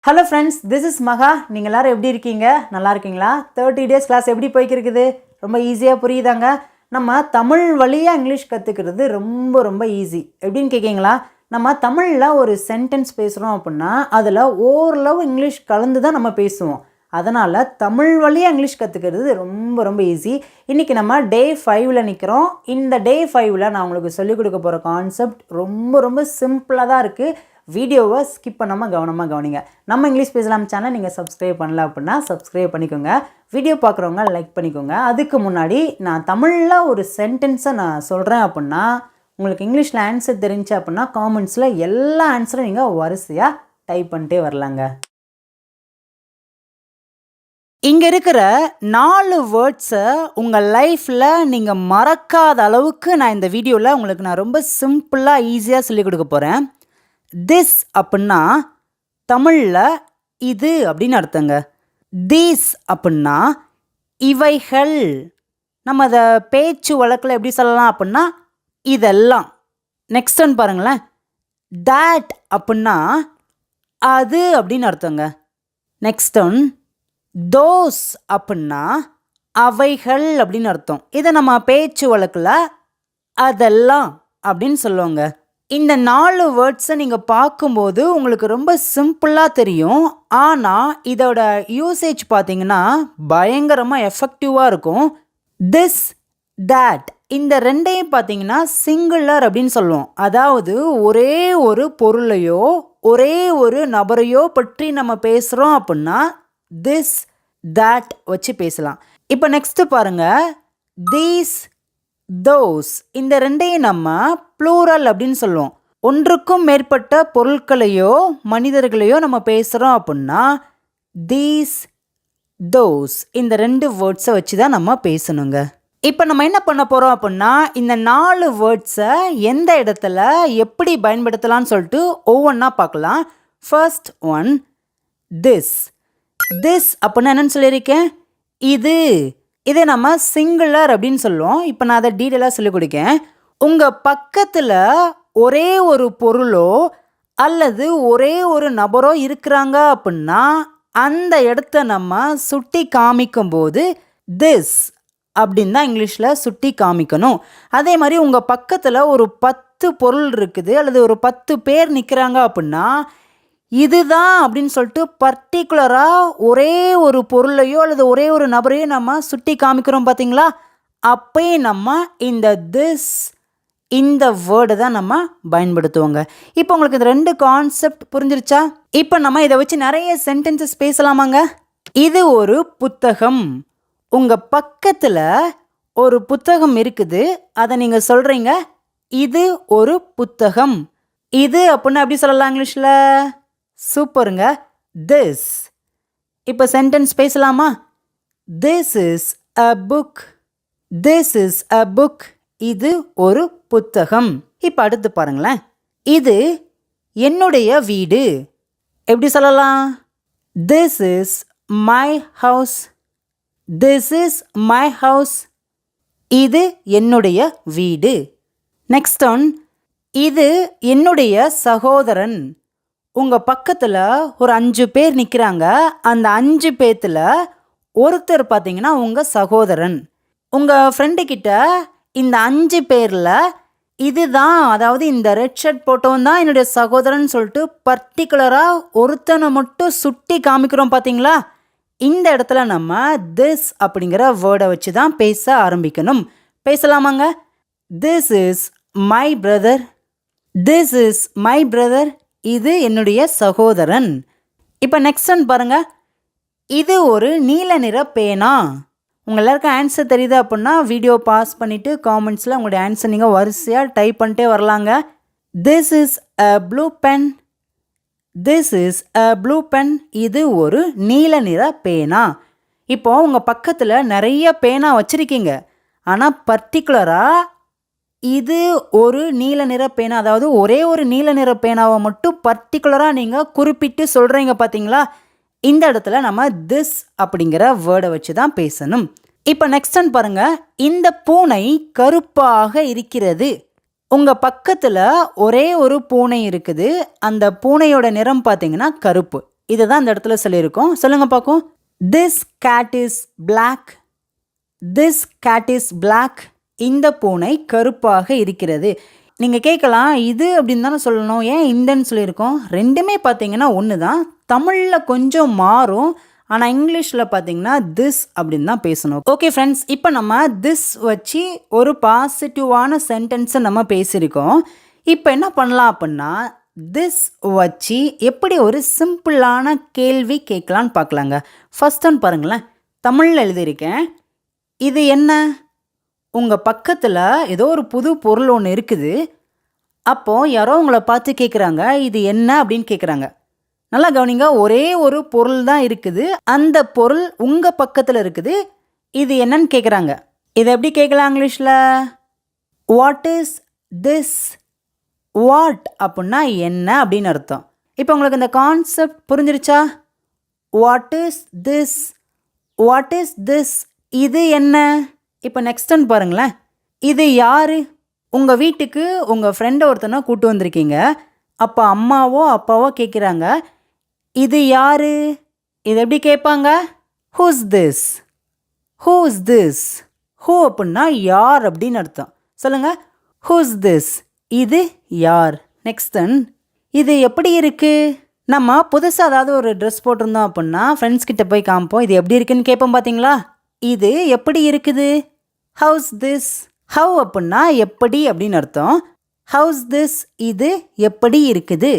Hello friends, this is மகா. நீங்கள் எல்லோரும் எப்படி இருக்கீங்க? நல்லா இருக்கீங்களா? 30 days கிளாஸ் எப்படி போய்க்கிருக்குது? ரொம்ப ஈஸியாக புரியுதாங்க? நம்ம தமிழ் வழியாக இங்கிலீஷ் கற்றுக்கிறது ரொம்ப ரொம்ப ஈஸி. எப்படின்னு கேட்கிங்களா? நம்ம தமிழில் ஒரு சென்டென்ஸ் பேசுகிறோம் அப்படின்னா அதில் ஓரளவு இங்கிலீஷ் கலந்து தான் நம்ம பேசுவோம். அதனால் தமிழ் வழியாக இங்கிலீஷ் கற்றுக்கிறது ரொம்ப ரொம்ப ஈஸி. இன்றைக்கி நம்ம டே 5ல் நிற்கிறோம். இந்த டே 5ல் நான் உங்களுக்கு சொல்லிக் கொடுக்க போகிற கான்செப்ட் ரொம்ப ரொம்ப சிம்பிளாக தான் இருக்குது. வீடியோவை ஸ்கிப் பண்ணாமல் கவனமாக கவனிங்க. நம்ம இங்கிலீஷ் பேசலாம் சேனல் நீங்கள் சப்ஸ்கிரைப் பண்ணல அப்படின்னா சப்ஸ்கிரைப் பண்ணிக்கோங்க. வீடியோ பார்க்குறவங்க லைக் பண்ணிக்கோங்க. அதுக்கு முன்னாடி நான் தமிழில் ஒரு சென்டென்ஸை நான் சொல்கிறேன் அப்படின்னா உங்களுக்கு இங்கிலீஷில் ஆன்சர் தெரிஞ்சு அப்படின்னா காமெண்ட்ஸில் எல்லா ஆன்சரும் நீங்கள் வரிசையாக டைப் பண்ணிட்டே வரலாங்க. இங்கே இருக்கிற 4 வேர்ட்ஸை உங்கள் லைஃப்பில் நீங்கள் மறக்காத அளவுக்கு நான் இந்த வீடியோவில் உங்களுக்கு நான் ரொம்ப சிம்பிளாக ஈஸியாக சொல்லிக் கொடுக்க போகிறேன். திஸ் அப்படின்னா தமிழில் இது அப்படின்னு அர்த்தங்க. தீஸ் அப்படின்னா இவைகள். நம்ம அதை பேச்சு வழக்கில் எப்படி சொல்லலாம் அப்படின்னா இதெல்லாம். நெக்ஸ்ட் ஒன் பாருங்களேன். தேட் அப்படின்னா அது அப்படின்னு அர்த்தங்க. நெக்ஸ்ட் ஒன் தோஸ் அப்படின்னா அவைகள் அப்படின்னு அர்த்தம். இதை நம்ம பேச்சு வழக்கில் அதெல்லாம் அப்படின்னு சொல்லுவாங்க. இந்த 4 வேர்ட்ஸை நீங்கள் பார்க்கும்போது உங்களுக்கு ரொம்ப சிம்பிளாக தெரியும். ஆனால் இதோட யூசேஜ் பார்த்தீங்கன்னா பயங்கரமாக எஃபெக்டிவாக இருக்கும். திஸ், தேட் இந்த ரெண்டையும் பார்த்தீங்கன்னா சிங்குலர் அப்படின்னு சொல்லுவோம். அதாவது ஒரே ஒரு பொருளையோ ஒரே ஒரு நபரையோ பற்றி நம்ம பேசுகிறோம் அப்படின்னா திஸ், தேட் வச்சு பேசலாம். இப்போ நெக்ஸ்ட்டு பாருங்கள். தீஸ், தோஸ் இந்த ரெண்டையும் நம்ம ப்ளூரல் அப்படின்னு சொல்லுவோம். ஒன்றுக்கும் மேற்பட்ட பொருட்களையோ மனிதர்களையோ நம்ம பேசுகிறோம் அப்படின்னா தீஸ், தோஸ் இந்த 2 வேர்ட்ஸை வச்சு தான் நம்ம பேசணுங்க. இப்போ நம்ம என்ன பண்ண போகிறோம் அப்படின்னா இந்த 4 வேர்ட்ஸை எந்த இடத்துல எப்படி பயன்படுத்தலாம்னு சொல்லிட்டு ஒவ்வொன்றா பார்க்கலாம். First one this. திஸ் அப்படின்னா என்னன்னு சொல்லியிருக்கேன்? இது. இதை நம்ம சிங்குலர் அப்படின்னு சொல்லுவோம். இப்போ நான் அதை டீட்டெயிலாக சொல்லிக் கொடுக்கேன். உங்கள் பக்கத்தில் ஒரே ஒரு பொருளோ அல்லது ஒரே ஒரு நபரோ இருக்கிறாங்க அப்படின்னா அந்த இடத்த நம்ம சுட்டி காமிக்கும்போது திஸ் அப்படின்னு தான் இங்கிலீஷில் சுட்டி காமிக்கணும். அதே மாதிரி உங்கள் பக்கத்தில் ஒரு 10 பொருள் இருக்குது அல்லது ஒரு 10 பேர் நிற்கிறாங்க அப்படின்னா இதுதான் அப்படின்னு சொல்லிட்டு பர்டிகுலராக ஒரே ஒரு பொருளையோ அல்லது ஒரே ஒரு நபரையோ நம்ம சுட்டி காமிக்கிறோம் பார்த்தீங்களா? அப்பயே நம்ம இந்த திஸ் இந்த வேர்டை தான் நம்ம பயன்படுத்துவோங்க. இப்போ உங்களுக்கு இந்த 2 கான்செப்ட் புரிஞ்சிருச்சா? இப்போ நம்ம இதை வச்சு நிறைய சென்டென்சஸ் பேசலாமாங்க. இது ஒரு புத்தகம். உங்கள் பக்கத்தில் ஒரு புத்தகம் இருக்குது. அதை நீங்கள் சொல்கிறீங்க இது ஒரு புத்தகம். இது அப்படின்னா எப்படி சொல்லலாம் இங்கிலீஷில்? சூப்பருங்க. திஸ். இப்போ சென்டென்ஸ் பேசலாமா? This is a book. This is a book. இது ஒரு புத்தகம். இப்போ அடுத்து பாருங்களேன். இது என்னுடைய வீடு. எப்படி சொல்லலாம்? This is my house. This is my house. இது என்னுடைய வீடு. நெக்ஸ்ட் ஒன் இது என்னுடைய சகோதரன். உங்கள் பக்கத்தில் ஒரு 5 பேர் நிற்கிறாங்க. அந்த 5 பேர்த்தில் ஒருத்தர் பார்த்தீங்கன்னா உங்கள் சகோதரன். உங்கள் ஃப்ரெண்டுக்கிட்ட இந்த 5 பேரில் இதுதான், அதாவது இந்த ரெட் ஷர்ட் போட்டவன் தான் என்னுடைய சகோதரன் சொல்லிட்டு பர்டிகுலராக ஒருத்தனை மட்டும் சுட்டி காமிக்கிறோம் பார்த்தீங்களா? இந்த இடத்துல நம்ம திஸ் அப்படிங்கிற வேர்டை வச்சு தான் பேச ஆரம்பிக்கணும். பேசலாமாங்க? This is my brother. This is my brother. இது என்னுடைய சகோதரன். இப்போ நெக்ஸ்ட் ஒன் பாருங்கள். இது ஒரு நீல நிற பேனா. உங்கள் எல்லாருக்கும் ஆன்சர் தெரியுது அப்படின்னா வீடியோ பாஸ் பண்ணிவிட்டு காமெண்ட்ஸில் உங்களுடைய ஆன்சர் நீங்கள் வரிசையாக டைப் பண்ணிட்டே வரலாங்க. This is a blue pen. This is a blue pen. இது ஒரு நீல நிற பேனா. இப்போது உங்கள் பக்கத்தில் நிறைய பேனா வச்சுருக்கீங்க. ஆனால் பர்டிகுலராக இது ஒரு நீல நிற பேனா, அதாவது ஒரே ஒரு நீல நிற பேனாவை மட்டும் பர்டிகுலராக நீங்கள் குறிப்பிட்டு சொல்கிறீங்க பார்த்தீங்களா? இந்த இடத்துல நம்ம திஸ் அப்படிங்கிற வேர்டை வச்சு தான் பேசணும். இப்போ நெக்ஸ்ட் ஒன் பாருங்கள். இந்த பூனை கருப்பாக இருக்கிறது. உங்கள் பக்கத்தில் ஒரே ஒரு பூனை இருக்குது. அந்த பூனையோட நிறம் பார்த்தீங்கன்னா கருப்பு. இதை தான் இந்த இடத்துல சொல்லியிருக்கோம். சொல்லுங்க பார்க்கும். This cat is black. This cat is black. இந்த பூனை கருப்பாக இருக்கிறது. நீங்கள் கேட்கலாம், இது அப்படின்னு தானே சொல்லணும், ஏன் இந்தன்னு சொல்லியிருக்கோம்? ரெண்டுமே பார்த்தீங்கன்னா ஒன்று தான். தமிழில் கொஞ்சம் மாறும், ஆனால் இங்கிலீஷில் பார்த்தீங்கன்னா திஸ் அப்படின்னு தான் பேசணும். ஓகே ஃப்ரெண்ட்ஸ், இப்போ நம்ம திஸ் வச்சு ஒரு பாசிட்டிவான சென்டென்ஸை நம்ம பேசியிருக்கோம். இப்போ என்ன பண்ணலாம் அப்படின்னா, திஸ் வச்சு எப்படி ஒரு சிம்பிளான கேள்வி கேட்கலான்னு பார்க்கலாங்க. ஃபர்ஸ்ட் ஒன் பாருங்களேன், தமிழில் எழுதியிருக்கேன். இது என்ன? உங்கள் பக்கத்தில் ஏதோ ஒரு புது பொருள் ஒன்று இருக்குது. அப்போது யாரோ உங்களை பார்த்து கேட்குறாங்க, இது என்ன அப்படின்னு கேட்குறாங்க. நல்லா கவனிங்க, ஒரே ஒரு பொருள் தான் இருக்குது. அந்த பொருள் உங்கள் பக்கத்தில் இருக்குது. இது என்னன்னு கேட்குறாங்க. இதை எப்படி கேட்கலாம் இங்கிலீஷில்? What is this? வாட் அப்படின்னா என்ன அப்படின்னு அர்த்தம். இப்போ உங்களுக்கு இந்த கான்செப்ட் புரிஞ்சிருச்சா? What is this? What is this? இது என்ன? இப்போ நெக்ஸ்ட் ஒன் பாருங்களேன். இது யார்? உங்கள் வீட்டுக்கு உங்கள் ஃப்ரெண்டை ஒருத்தனை கூட்டு வந்திருக்கீங்க. அப்போ அம்மாவோ அப்பாவோ கேட்குறாங்க, இது யார்? இது எப்படி கேட்பாங்க? Who's this? Who's this? Who அப்படின்னா யார் அப்படின்னு அர்த்தம். சொல்லுங்கள், ஹூஸ் திஸ்? இது யார்? நெக்ஸ்ட் ஒன், இது எப்படி இருக்குது? நம்ம புதுசாக ஏதாவது ஒரு ட்ரெஸ் போட்டிருந்தோம் அப்படின்னா ஃப்ரெண்ட்ஸ் கிட்ட போய் காமிப்போம், இது எப்படி இருக்குன்னு கேட்போம் பார்த்தீங்களா? இது எப்படி இருக்குது? House this? ஹவ் அப்படின்னா எப்படி அப்படின்னு அர்த்தம். House this? இது எப்படி இருக்குது?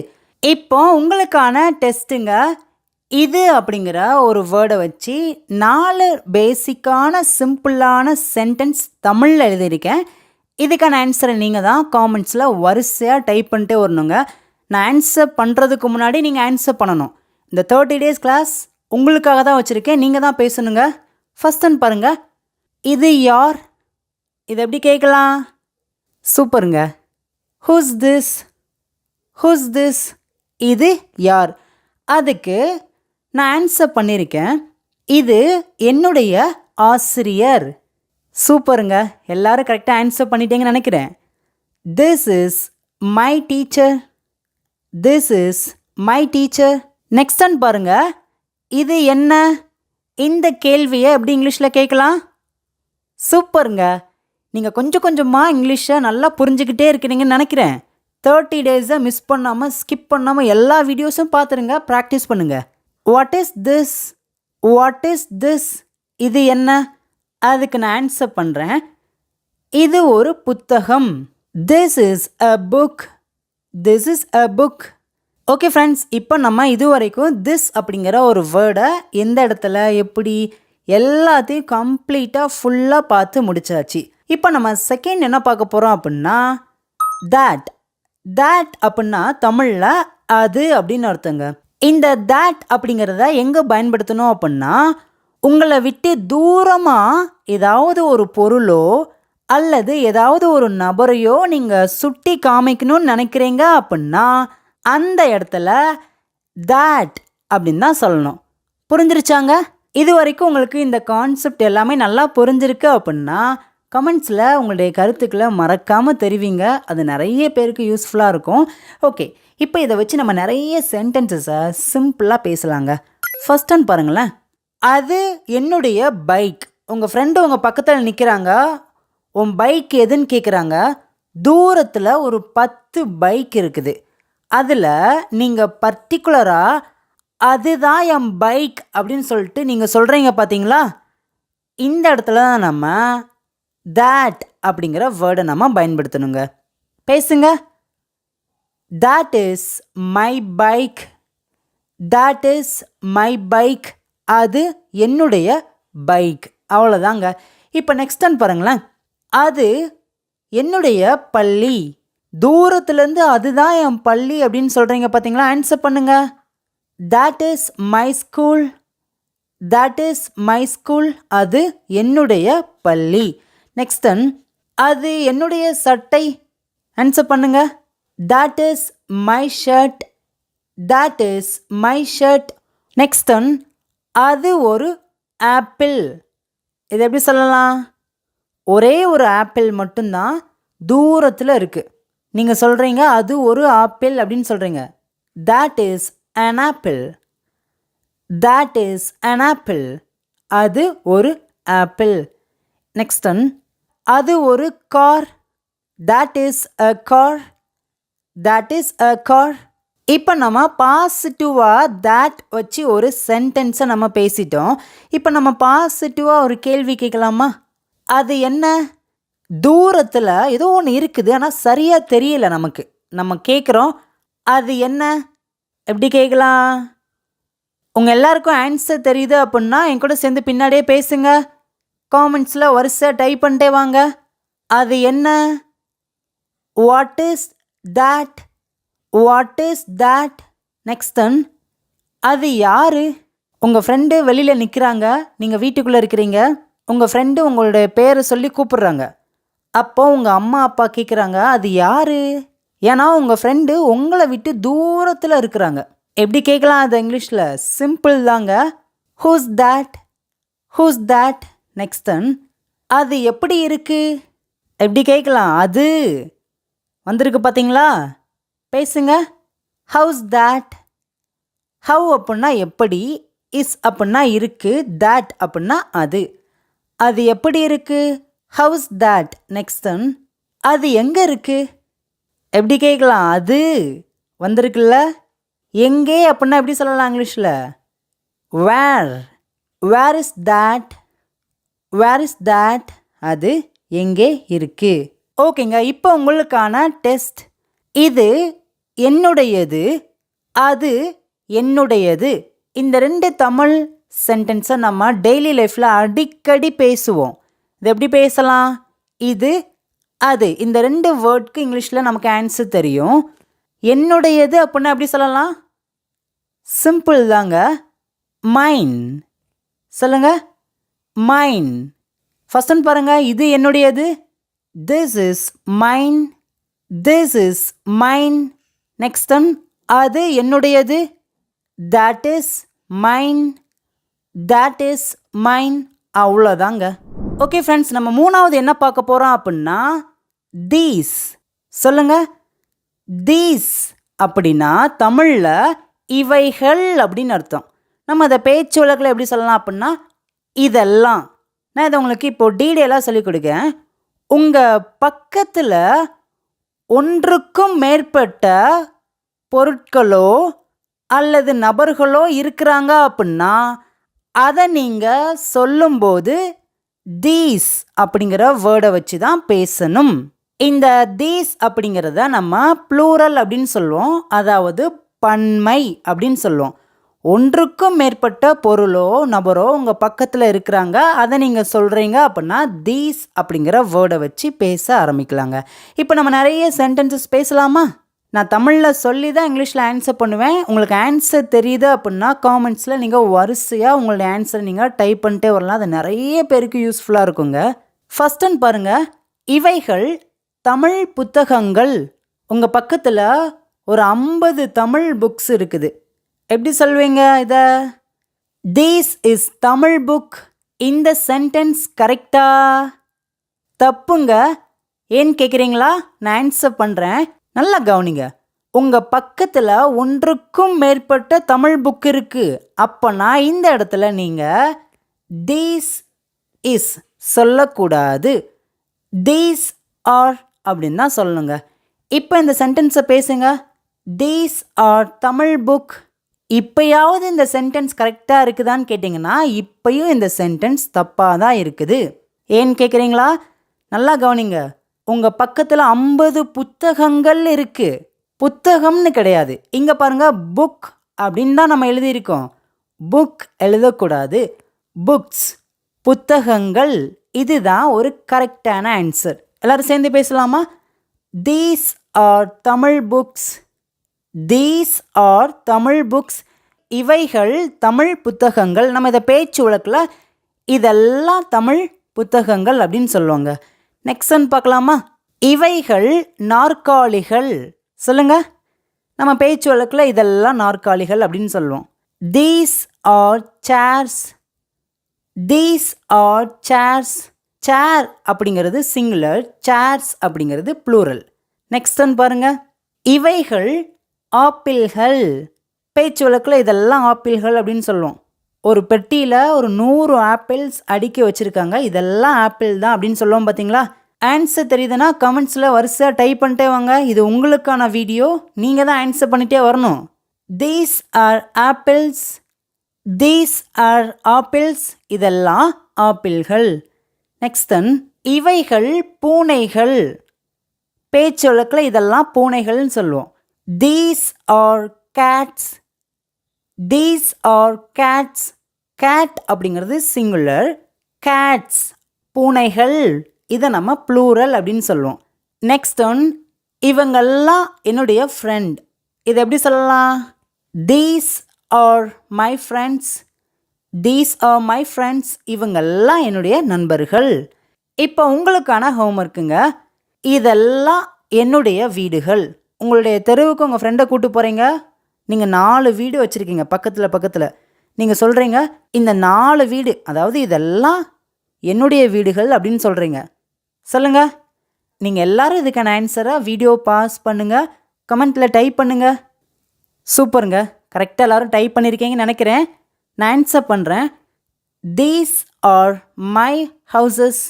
இப்போ உங்களுக்கான டெஸ்ட்டுங்க. இது அப்படிங்கிற ஒரு வேர்டை வச்சு 4 பேசிக்கான சிம்பிளான சென்டென்ஸ் தமிழில் எழுதியிருக்கேன். இதுக்கான ஆன்சரை நீங்கள் தான் காமெண்ட்ஸில் வரிசையாக டைப் பண்ணிட்டே வரணுங்க. நான் ஆன்சர் பண்ணுறதுக்கு முன்னாடி நீங்கள் ஆன்சர் பண்ணணும். இந்த 30 days கிளாஸ் உங்களுக்காக தான் வச்சுருக்கேன், நீங்கள் தான் பேசணுங்க. ஃபர்ஸ்ட் ஒன் பாருங்கள், இது யார்? இது எப்படி கேட்கலாம்? சூப்பருங்க. Who's this? Who's this? இது யார்? அதுக்கு நான் ஆன்சர் பண்ணியிருக்கேன், இது என்னுடைய ஆசிரியர். சூப்பருங்க, எல்லாரும் கரெக்டாக ஆன்சர் பண்ணிட்டீங்கன்னு நினைக்கிறேன். This is my teacher. This is my teacher. Next one பாருங்க, இது என்ன? இந்த கேள்வியை எப்படி இங்கிலீஷில் கேட்கலாம்? சூப்பருங்க, நீங்கள் கொஞ்சம் கொஞ்சமாக இங்கிலீஷை நல்லா புரிஞ்சுக்கிட்டே இருக்கிறீங்கன்னு நினைக்கிறேன். 30 days மிஸ் பண்ணாமல் ஸ்கிப் பண்ணாமல் எல்லா வீடியோஸும் பார்த்துருங்க, ப்ராக்டிஸ் பண்ணுங்கள். What is this? What is this? இது என்ன? அதுக்கு நான் ஆன்சர் பண்ணுறேன், இது ஒரு புத்தகம். This is a book. This is a book. Okay friends, இப்போ நம்ம இது வரைக்கும் திஸ் அப்படிங்கிற ஒரு வேர்டை எந்த இடத்துல எப்படி எல்லாத்தையும் கம்ப்ளீட்டாக ஃபுல்லாக பார்த்து முடிச்சாச்சு. இப்போ நம்ம செகண்ட் என்ன பார்க்க போகிறோம் அப்படின்னா that. that அப்படின்னா தமிழில் அது அப்படின்னு அர்த்தங்க. இந்த that அப்படிங்கிறத எங்கே பயன்படுத்தணும் அப்படின்னா, உங்களை விட்டு தூரமாக ஏதாவது ஒரு பொருளோ அல்லது ஏதாவது ஒரு நபரையோ நீங்கள் சுட்டி காமிக்கணும்னு நினைக்கிறீங்க அப்படின்னா அந்த இடத்துல that அப்படின்னு தான் சொல்லணும். புரிஞ்சிருச்சாங்க? இது வரைக்கும் உங்களுக்கு இந்த கான்செப்ட் எல்லாமே நல்லா புரிஞ்சிருக்கு அப்படின்னா கமெண்ட்ஸில் உங்களுடைய கருத்துக்களை மறக்காமல் தெரிவிங்க. அது நிறைய பேருக்கு யூஸ்ஃபுல்லாக இருக்கும். ஓகே, இப்போ இதை வச்சு நம்ம நிறைய சென்டென்சஸை சிம்பிளாக பேசலாங்க. ஃபர்ஸ்ட் ஒன் பாருங்களேன், அது என்னுடைய பைக். உங்கள் ஃப்ரெண்டு உங்கள் பக்கத்தில் நிற்கிறாங்க, உன் பைக் எதுன்னு கேட்குறாங்க. தூரத்தில் ஒரு 10 பைக் இருக்குது. அதில் நீங்கள் பர்டிகுலராக அதுதான் என் பைக் அப்படின்னு சொல்லிட்டு நீங்கள் சொல்கிறீங்க பார்த்தீங்களா? இந்த இடத்துல தான் நம்ம that அப்படிங்கிற வேர்டை நம்ம பயன்படுத்தணுங்க. பேசுங்க. that is my bike. that is my bike. அது என்னுடைய பைக். அவ்வளோதாங்க. இப்போ நெக்ஸ்ட் ஒன் பாருங்களேன், அது என்னுடைய பள்ளி. தூரத்துலேருந்து அதுதான் என் பள்ளி அப்படின்னு சொல்கிறீங்க பார்த்தீங்களா? ஆன்சர் பண்ணுங்க. that is my school. that is my school. அது என்னுடைய பள்ளி. நெக்ஸ்ட் ஒன், அது என்னுடைய சட்டை. ஆன்சர் பண்ணுங்க. that is my shirt. that is my shirt. Next one, அது ஒரு ஆப்பிள். இது எப்படி சொல்லலாம்? ஒரே ஒரு ஆப்பிள் மட்டும்தான் தூரத்தில் இருக்குது. நீங்கள் சொல்கிறீங்க அது ஒரு ஆப்பிள் அப்படின்னு சொல்கிறீங்க. that is an apple. that is an apple. அது ஒரு ஆப்பிள். நெக்ஸ்ட் ஒன், அது ஒரு car. that is a car. that is a car. இப்போ நம்ம பாசிட்டிவாக that வச்சு ஒரு சென்டென்ஸை நம்ம பேசிட்டோம். இப்போ நம்ம பாசிட்டிவாக ஒரு கேள்வி கேட்கலாமா? அது என்ன? தூரத்தில் ஏதோ ஒன்று இருக்குது, ஆனால் சரியாக தெரியல நமக்கு. நம்ம கேட்குறோம், அது என்ன? எப்படி கேட்கலாம்? உங்கள் எல்லாருக்கும் ஆன்சர் தெரியுது அப்படின்னா என் கூட சேர்ந்து பின்னாடியே பேசுங்க. காமெண்ட்ஸில் வரிசை டைப் பண்ணிட்டே வாங்க. அது என்ன? What is that? What is that? Next one, அது யாரு? உங்கள் ஃப்ரெண்டு வெளியில் நிற்கிறாங்க, நீங்கள் வீட்டுக்குள்ளே இருக்கிறீங்க. உங்கள் ஃப்ரெண்டு உங்களுடைய பேரை சொல்லி கூப்பிட்றாங்க. அப்போ உங்கள் அம்மா அப்பா கேட்குறாங்க, அது யாரு? ஏன்னா உங்கள் ஃப்ரெண்டு உங்களை விட்டு தூரத்தில் இருக்கிறாங்க. எப்படி கேட்கலாம் அது இங்கிலீஷில்? சிம்பிள் தாங்க. Whose that? Whose that? Next one, அது எப்படி இருக்கு? எப்படி கேட்கலாம்? அது வந்திருக்கு பார்த்தீங்களா? பேசுங்க. House that? ஹவ் அப்படின்னா எப்படி, இஸ் அப்படின்னா இருக்கு, that அப்படின்னா அது. அது எப்படி இருக்கு? House that? நெக்ஸ்ட் ஒன், அது எங்கே இருக்கு? எப்படி கேட்கலாம்? அது வந்திருக்குல்ல. எங்கே அப்படின்னா எப்படி சொல்லலாம் இங்கிலீஷில்? Where. Where is that? Where is that? அது எங்கே இருக்கு? ஓகேங்க, இப்போ உங்களுக்கான டெஸ்ட். இது என்னுடையது, அது என்னுடையது. இந்த ரெண்டு தமிழ் சென்டென்ஸை நம்ம டெய்லி லைஃப்பில் அடிக்கடி பேசுவோம். இது எப்படி பேசலாம்? இது, அது. இந்த ரெண்டு வேர்ட்க்கு இங்கிலீஷில் நமக்கு ஆன்சர் தெரியும். என்னுடையது அப்படின்னா எப்படி சொல்லலாம்? சிம்பிள் தாங்க. மைன். சொல்லுங்க, மைன். ஃபர்ஸ்ட் ஒன் பாருங்க, இது என்னுடையது. This is mine. This is mine. Next one, அது என்னுடையது. that is mine. that is mine. அவ்வளோதாங்க. ஓகே ஃப்ரெண்ட்ஸ், நம்ம மூணாவது என்ன பார்க்க போகிறோம் அப்படின்னா these. சொல்லுங்க, these அப்படின்னா தமிழில் இவைகள் அப்படின்னு அர்த்தம். நம்ம அதை பேச்சு வழக்கில் எப்படி சொல்லலாம் அப்படின்னா இதெல்லாம். நான் இதை உங்களுக்கு இப்போது டீடெயிலாக சொல்லிக் கொடுக்கேன். உங்கள் பக்கத்தில் ஒன்றுக்கும் மேற்பட்ட பொருட்களோ அல்லது நபர்களோ இருக்கிறாங்க அப்படின்னா அதை நீங்கள் சொல்லும்போது தீஸ் அப்படிங்கிற வேர்டை வச்சு தான் பேசணும். இந்த தீஸ் அப்படிங்கிறத நம்ம ப்ளூரல் அப்படின்னு சொல்லுவோம், அதாவது பன்மை அப்படின்னு சொல்லுவோம். ஒன்றுக்கும் மேற்பட்ட பொருளோ நபரோ உங்கள் பக்கத்தில் இருக்கிறாங்க, அதை நீங்கள் சொல்கிறீங்க அப்படின்னா தீஸ் அப்படிங்கிற வேர்டை வச்சு பேச ஆரம்பிக்கலாங்க. இப்போ நம்ம நிறைய சென்டென்சஸ் பேசலாமா? நான் தமிழில் சொல்லி தான் இங்கிலீஷில் ஆன்சர் பண்ணுவேன். உங்களுக்கு ஆன்சர் தெரியுது அப்படின்னா காமெண்ட்ஸில் நீங்கள் வரிசையாக உங்களுடைய ஆன்சர் நீங்கள் டைப் பண்ணிட்டே வரலாம். அது நிறைய பேருக்கு யூஸ்ஃபுல்லாக இருக்குங்க. ஃபர்ஸ்ட் ஒன் பாருங்கள், இவைகள் தமிழ் புத்தகங்கள். உங்கள் பக்கத்தில் ஒரு 50 தமிழ் புக்ஸ் இருக்குது. எப்படி சொல்வீங்க இதை? These is Tamil book. இந்த சென்டென்ஸ் கரெக்டா? தப்புங்க. ஏன்னு கேட்குறீங்களா? நான் ஆன்சர் பண்ணுறேன், நல்லா கவனிங்க. உங்கள் பக்கத்தில் ஒன்றுக்கும் மேற்பட்ட தமிழ் புக் இருக்குது. அப்போனா இந்த இடத்துல நீங்கள் தீஸ் இஸ் சொல்லக்கூடாது, தீஸ் ஆர் அப்படின்னு தான் சொல்லணுங்க. இப்போ இந்த சென்டென்ஸை பேசுங்க. These are Tamil book. இப்போயாவது இந்த சென்டென்ஸ் கரெக்டாக இருக்குதான்னு கேட்டிங்கன்னா இப்போயும் இந்த சென்டென்ஸ் தப்பாக தான் இருக்குது. ஏன்னு கேட்குறீங்களா? நல்லா கவனிங்க. உங்கள் பக்கத்தில் 50 புத்தகங்கள் இருக்குது. புத்தகம்னு கிடையாது. இங்கே பாருங்கள், புக் அப்படின்னு தான் நம்ம எழுதியிருக்கோம். புக் எழுதக்கூடாது, புக்ஸ், புத்தகங்கள். இதுதான் ஒரு கரெக்டான ஆன்சர். எல்லோரும் சேர்ந்து பேசலாமா? These are Tamil books. These are Tamil books. இவைகள் தமிழ் புத்தகங்கள். நம்ம இதை பேச்சு வழக்கில் இதெல்லாம் தமிழ் புத்தகங்கள் அப்படின்னு சொல்லுவாங்க. நெக்ஸ்ட் ஒன் பார்க்கலாமா? இவைகள் நாற்காலிகள். சொல்லுங்க, நம்ம பேச்சு வழக்கில் இதெல்லாம் நாற்காலிகள் அப்படின்னு சொல்லுவோம். These are chairs. These are chairs. Chair அப்படிங்கிறது சிங்குலர், சேர்ஸ் அப்படிங்கிறது ப்ளூரல். நெக்ஸ்ட் ஒன் பாருங்க, இவைகள் ஆப்பிள்கள். பேச்சு வழக்கில் இதெல்லாம் ஆப்பிள்கள் அப்படின்னு சொல்லுவோம். ஒரு பெட்டியில் ஒரு 100 ஆப்பிள்ஸ் அடுக்கி வச்சுருக்காங்க, இதெல்லாம் ஆப்பிள் தான் அப்படின்னு சொல்லுவோம் பார்த்தீங்களா? ஆன்சர் தெரியுதுன்னா கமெண்ட்ஸில் வரிசையாக டைப் பண்ணிட்டே வாங்க. இது உங்களுக்கான வீடியோ, நீங்கள் தான் ஆன்சர் பண்ணிகிட்டே வரணும். These are apples, these are apples, இதெல்லாம் ஆப்பிள்கள். நெக்ஸ்ட் இவைகள் பூனைகள். பேச்சு வழக்கில் இதெல்லாம் பூனைகள்னு சொல்லுவோம். These are cats, these are cats. Cat அப்படிங்கிறது சிங்குலர், கேட்ஸ் பூனைகள், இதை நம்ம ப்ளூரல் அப்படின்னு சொல்லுவோம். நெக்ஸ்ட் இவங்கெல்லாம் என்னுடைய ஃப்ரெண்ட். இதை எப்படி சொல்லலாம்? These are my friends, these are my friends, இவங்கெல்லாம் என்னுடைய நண்பர்கள். இப்போ உங்களுக்கான ஹோம்ஒர்க்குங்க. இதெல்லாம் என்னுடைய வீடுகள். உங்களுடைய தெருவுக்கு உங்கள் ஃப்ரெண்டை கூட்டு போகிறீங்க. நீங்கள் 4 வீடு வச்சுருக்கீங்க பக்கத்தில். நீங்கள் சொல்கிறீங்க இந்த 4 வீடு, அதாவது இதெல்லாம் என்னுடைய வீடுகள் அப்படின்னு சொல்கிறீங்க. சொல்லுங்கள். நீங்கள் எல்லோரும் இதுக்கான ஆன்சரை வீடியோ பாஸ் பண்ணுங்கள், கமெண்ட்டில் டைப் பண்ணுங்கள். சூப்பருங்க, கரெக்டாக எல்லோரும் டைப் பண்ணியிருக்கீங்கன்னு நினைக்கிறேன். நான் ஆன்சர் பண்ணுறேன். These are my houses,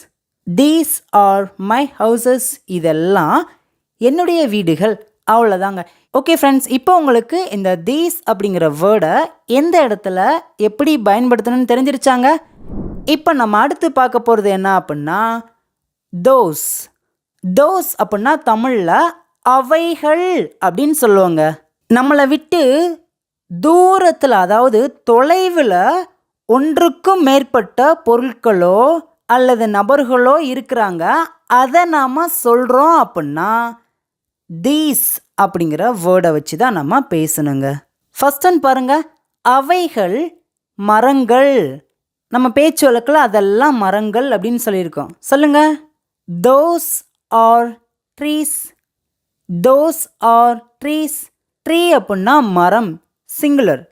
these are my houses, இதெல்லாம் என்னுடைய வீடுகள். அவ்வளோதாங்க. ஓகே ஃப்ரெண்ட்ஸ், இப்போ உங்களுக்கு இந்த தீஸ் அப்படிங்கிற வேர்டை எந்த இடத்துல எப்படி பயன்படுத்தணும்னு தெரிஞ்சிருச்சாங்க. இப்போ நம்ம அடுத்து பார்க்க போகிறது என்ன அப்படின்னா தோஸ். தோஸ் அப்படின்னா தமிழில் அவைகள் அப்படின்னு சொல்லுவாங்க. நம்மளை விட்டு தூரத்தில், அதாவது தொலைவில் ஒன்றுக்கும் மேற்பட்ட பொருட்களோ அல்லது நபர்களோ இருக்கிறாங்க. அதை நாம் சொல்கிறோம் அப்படின்னா தீஸ் அப்படிங்கிற வேர்டை வச்சு தான் நம்ம பேசணுங்க. ஃபர்ஸ்ட் பாருங்க, அவைகள் மரங்கள். நம்ம பேச்சு வழக்கில் அதெல்லாம் மரங்கள் அப்படின்னு சொல்லியிருக்கோம். சொல்லுங்க. Those are trees, those are trees. Tree அப்படின்னா மரம், சிங்குலர்.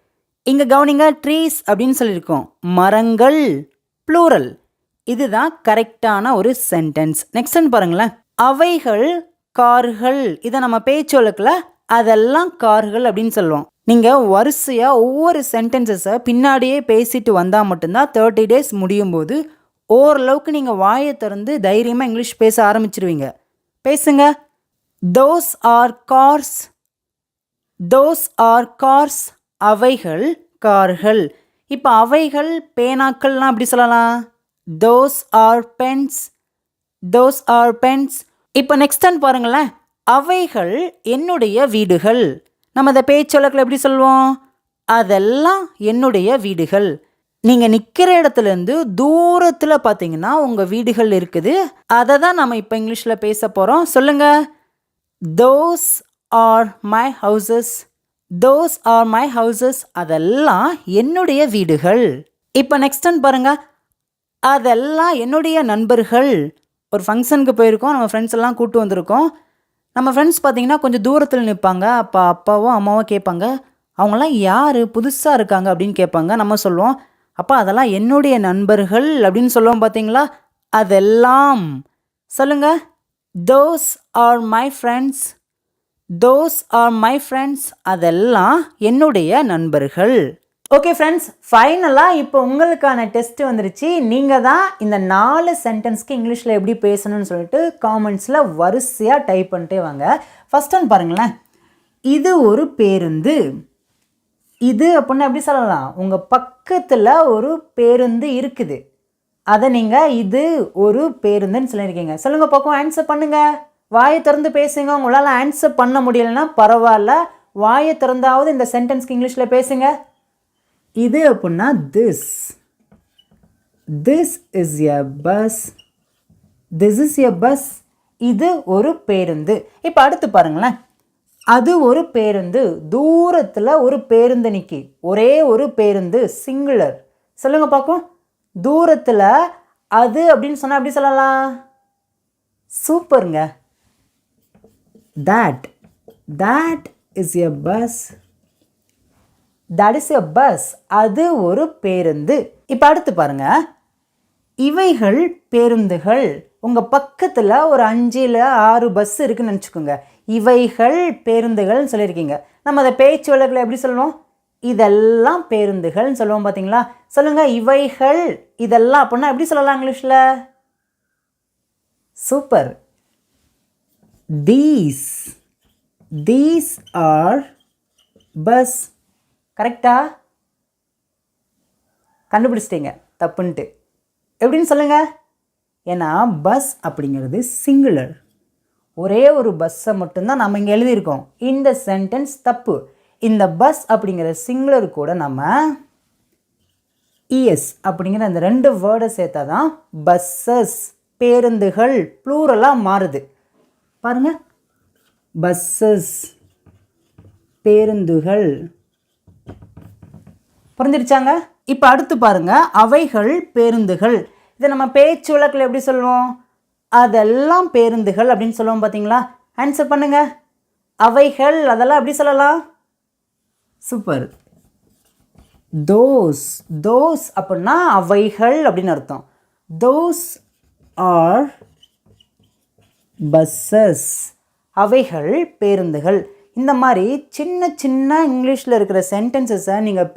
இங்கே கவனிங்க, ட்ரீஸ் அப்படின்னு சொல்லியிருக்கோம், மரங்கள் ப்ளூரல். இதுதான் கரெக்டான ஒரு சென்டென்ஸ். நெக்ஸ்ட் பாருங்களேன், அவைகள் கார்கள். இதை நம்ம பேச்சு வழக்கில் அதெல்லாம் கார்கள் அப்படின்னு சொல்லுவோம். நீங்கள் வரிசையாக ஒவ்வொரு சென்டென்சஸை பின்னாடியே பேசிட்டு வந்தால் மட்டும்தான் 30 days முடியும் போது ஓரளவுக்கு நீங்கள் வாயை திறந்து தைரியமாக இங்கிலீஷ் பேச ஆரம்பிச்சிருவீங்க. பேசுங்க. Those are cars, those are cars. அவைகள் கார்கள். இப்போ அவைகள் பேனாக்கள்லாம் அப்படி சொல்லலாம். Those are pens, those are pens. இப்போ நெக்ஸ்ட் பாருங்களேன், அவைகள் என்னுடைய வீடுகள். நம்ம அதை பேச்சு வழக்கில் எப்படி சொல்லுவோம்? அதெல்லாம் என்னுடைய வீடுகள். நீங்கள் நிற்கிற இடத்துலேருந்து தூரத்தில் பார்த்தீங்கன்னா உங்கள் வீடுகள் இருக்குது. அதை தான் நம்ம இப்போ இங்கிலீஷில் பேச போகிறோம். சொல்லுங்கள். Those are my houses, those are my houses. அதெல்லாம் என்னுடைய வீடுகள். இப்போ நெக்ஸ்ட் பாருங்கள், அதெல்லாம் என்னுடைய நண்பர்கள். ஒரு ஃபங்க்ஷனுக்கு போயிருக்கோம், நம்ம ஃப்ரெண்ட்ஸ் எல்லாம் கூப்பிட்டு வந்திருக்கோம். நம்ம ஃப்ரெண்ட்ஸ் பார்த்திங்கன்னா கொஞ்சம் தூரத்தில் நிற்பாங்க. அப்போ அப்பாவோ அம்மாவோ கேட்பாங்க, அவங்களாம் யார், புதுசாக இருக்காங்க அப்படின்னு கேட்பாங்க. நம்ம சொல்லுவோம், அப்பா அதெல்லாம் என்னுடைய நண்பர்கள் அப்படின்னு சொல்லுவோம். பார்த்தீங்களா? அதெல்லாம். சொல்லுங்கள். Those are my friends, those are my friends. அதெல்லாம் என்னுடைய நண்பர்கள். ஓகே ஃப்ரெண்ட்ஸ், ஃபைனலாக இப்போ உங்களுக்கான டெஸ்ட்டு வந்துருச்சு. நீங்கள் தான் இந்த 4 சென்டென்ஸ்க்கு இங்கிலீஷில் எப்படி பேசணும்னு சொல்லிட்டு காமெண்ட்ஸில் வரிசையாக டைப் பண்ணிட்டே வாங்க. ஃபர்ஸ்ட் பாருங்களேன், இது ஒரு பேருந்து. இது அப்படின்னா எப்படி சொல்லலாம்? உங்கள் பக்கத்தில் ஒரு பேருந்து இருக்குது, அதை நீங்கள் இது ஒரு பேருந்துன்னு சொல்லியிருக்கீங்க. சொல்லுங்கள் பக்கம், ஆன்சர் பண்ணுங்கள். வாயை திறந்து பேசுங்க. உங்களால் ஆன்சர் பண்ண முடியலைன்னா பரவாயில்ல, வாயை திறந்தாவது இந்த சென்டென்ஸ்க்கு இங்கிலீஷில் பேசுங்க. இது அப்படின்னா this, this is a bus, this is a bus. இது ஒரு பேருந்து. இப்போ அடுத்து பாருங்களேன், அது ஒரு பேருந்து. தூரத்தில் ஒரு பேருந்து நிற்கி, ஒரே ஒரு பேருந்து, சிங்குலர். சொல்லுங்க பார்க்கும். தூரத்தில் அது அப்படின்னு சொன்னால் எப்படி சொல்லலாம்? சூப்பருங்க. that, that is a bus, that is a bus. அது ஒரு பேருந்து. இப்போ அடுத்து பாருங்க, இவைகள் பேருந்துகள். உங்கள் பக்கத்தில் ஒரு 5 இல்லை 6 பஸ் இருக்குன்னு நினச்சிக்கோங்க. இவைகள் பேருந்துகள்னு சொல்லியிருக்கீங்க. நம்ம அதை பேச்சு வழக்கில் எப்படி சொல்லுவோம்? இதெல்லாம் பேருந்துகள்னு சொல்லுவோம் பார்த்தீங்களா? சொல்லுங்கள், இவைகள் இதெல்லாம் அப்படின்னா எப்படி சொல்லலாம் இங்கிலீஷில்? சூப்பர். These are bus. கரெக்டா? கண்டுபிடிச்சிட்டீங்க தப்புன்ட்டு. எப்படின்னு சொல்லுங்கள். ஏன்னா பஸ் அப்படிங்கிறது சிங்குலர். ஒரே ஒரு பஸ்ஸை மட்டும்தான் நம்ம இங்கே எழுதியிருக்கோம். இந்த சென்டென்ஸ் தப்பு. இந்த பஸ் அப்படிங்கிற சிங்குலர் கூட நம்ம இஎஸ் அப்படிங்கிற அந்த 2 வேர்டை சேர்த்தா தான் பஸ்ஸஸ் பேருந்துகள் ப்ளூரலாக மாறுது. பாருங்கள், பஸ்ஸஸ் பேருந்துகள். புரிஞ்சிருச்சாங்க? இப்போ அடுத்து பாருங்கள், அவைகள் பேருந்துகள். இதை நம்ம பேச்சு வழக்கில் எப்படி சொல்லுவோம்? அதெல்லாம் பேருந்துகள் அப்படின்னு சொல்லுவோம் பார்த்தீங்களா? ஆன்சர் பண்ணுங்க. அவைகள் அதெல்லாம் எப்படி சொல்லலாம்? சூப்பர். தோஸ் அப்படின்னா அவைகள் அப்படின்னு அர்த்தம். Those are buses. அவைகள் பேருந்துகள். இந்த மாதிரி சின்ன சின்ன இங்கிலீஷில் இருக்கிற சென்டென்சஸை நீங்கள்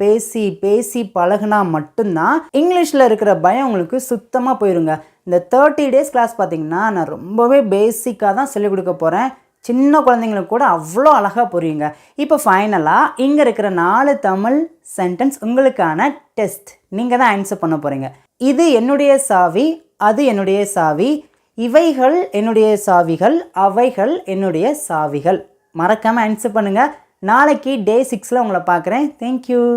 பேசி பழகுனா மட்டும்தான் இங்கிலீஷில் இருக்கிற பயம் உங்களுக்கு சுத்தமாக போயிருங்க. இந்த 30 days கிளாஸ் பார்த்தீங்கன்னா நான் ரொம்பவே பேசிக்காக தான் சொல்லிக் கொடுக்க போகிறேன். சின்ன குழந்தைங்களுக்கு கூட அவ்வளோ அழகாக புரியுங்க. இப்போ ஃபைனலாக இங்கே இருக்கிற 4 தமிழ் சென்டென்ஸ் உங்களுக்கான டெஸ்ட். நீங்கள் தான் ஆன்சர் பண்ண போகிறீங்க. இது என்னுடைய சாவி, அது என்னுடைய சாவி, இவைகள் என்னுடைய சாவிகள், அவைகள் என்னுடைய சாவிகள். மறக்காமல் ஆன்சர் பண்ணுங்கள். நாளைக்கு டே 6ல் உங்களை பார்க்குறேன். தேங்க்யூ.